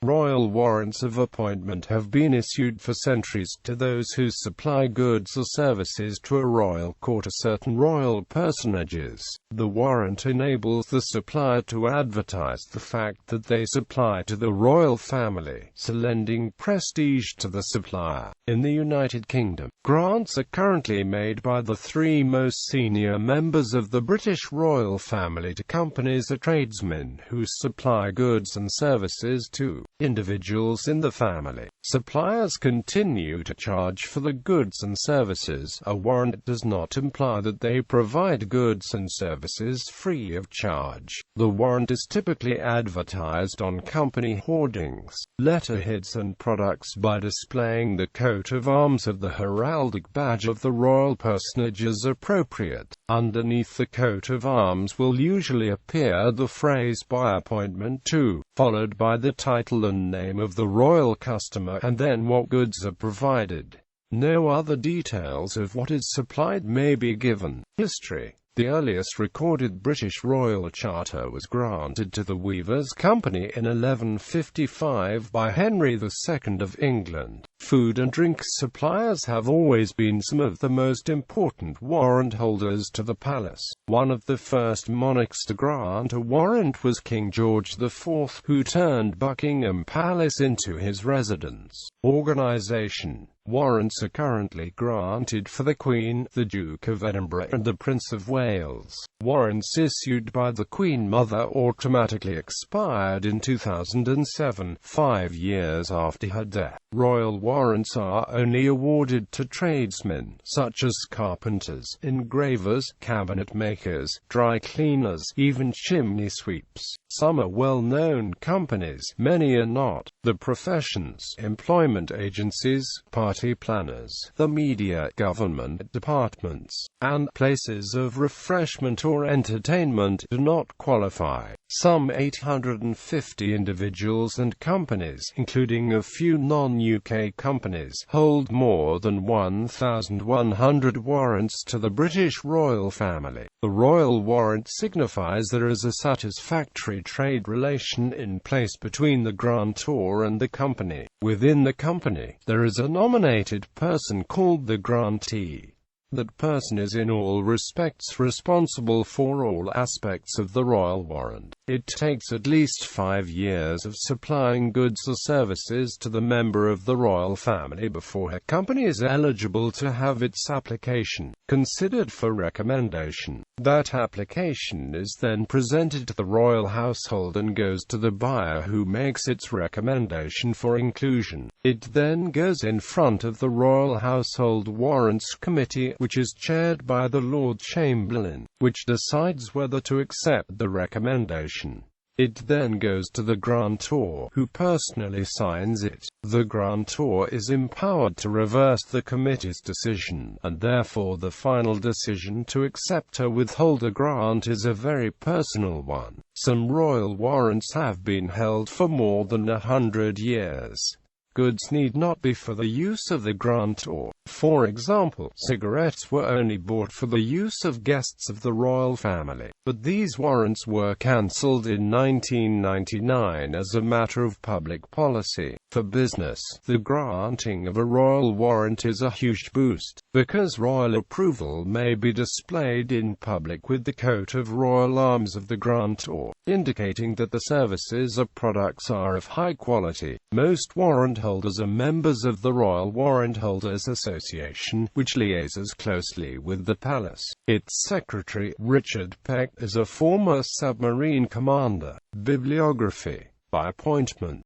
Royal warrants of appointment have been issued for centuries to those who supply goods or services to a royal court or certain royal personages. The warrant enables the supplier to advertise the fact that they supply to the royal family, so lending prestige to the supplier. In the United Kingdom, grants are currently made by the three most senior members of the British royal family to companies or tradesmen who supply goods and services to individuals in the family. Suppliers continue to charge for the goods and services. A warrant does not imply that they provide goods and services free of charge. The warrant is typically advertised on company hoardings, letterheads and products by displaying the coat of arms of the heraldic badge of the royal personage as appropriate. Underneath the coat of arms will usually appear the phrase "by appointment to," followed by the title and name of the royal customer, and then what goods are provided. No other details of what is supplied may be given. History. The earliest recorded British royal charter was granted to the Weavers' Company in 1155 by Henry II of England. Food and drink suppliers have always been some of the most important warrant holders to the palace. One of the first monarchs to grant a warrant was King George IV, who turned Buckingham Palace into his residence. Organization. Warrants are currently granted for the Queen, the Duke of Edinburgh, and the Prince of Wales. Warrants issued by the Queen Mother automatically expired in 2007, 5 years after her death. Royal warrants are only awarded to tradesmen, such as carpenters, engravers, cabinet makers, dry cleaners, even chimney sweeps. Some are well-known companies, many are not. The professions, employment agencies, party planners, the media, government departments, and places of refreshment or entertainment do not qualify. Some 850 individuals and companies, including a few non-UK companies, hold more than 1,100 warrants to the British royal family. The royal warrant signifies there is a satisfactory trade relation in place between the grantor and the company. Within the company, there is a nominated person called the grantee. That person is in all respects responsible for all aspects of the royal warrant. It takes at least 5 years of supplying goods or services to the member of the royal family before a company is eligible to have its application considered for recommendation. That application is then presented to the royal household and goes to the buyer, who makes its recommendation for inclusion. It then goes in front of the Royal Household Warrants Committee, which is chaired by the Lord Chamberlain, which decides whether to accept the recommendation. It then goes to the grantor, who personally signs it. The grantor is empowered to reverse the committee's decision, and therefore the final decision to accept or withhold a grant is a very personal one. Some royal warrants have been held for more than 100 years. Goods need not be for the use of the grantor. For example, cigarettes were only bought for the use of guests of the royal family, but these warrants were cancelled in 1999 as a matter of public policy. For business, the granting of a royal warrant is a huge boost, because royal approval may be displayed in public with the coat of royal arms of the grantor, indicating that the services or products are of high quality. Most warrant holders are members of the Royal Warrant Holders Association, which liaises closely with the palace. Its secretary, Richard Peck, is a former submarine commander. Bibliography. By appointment.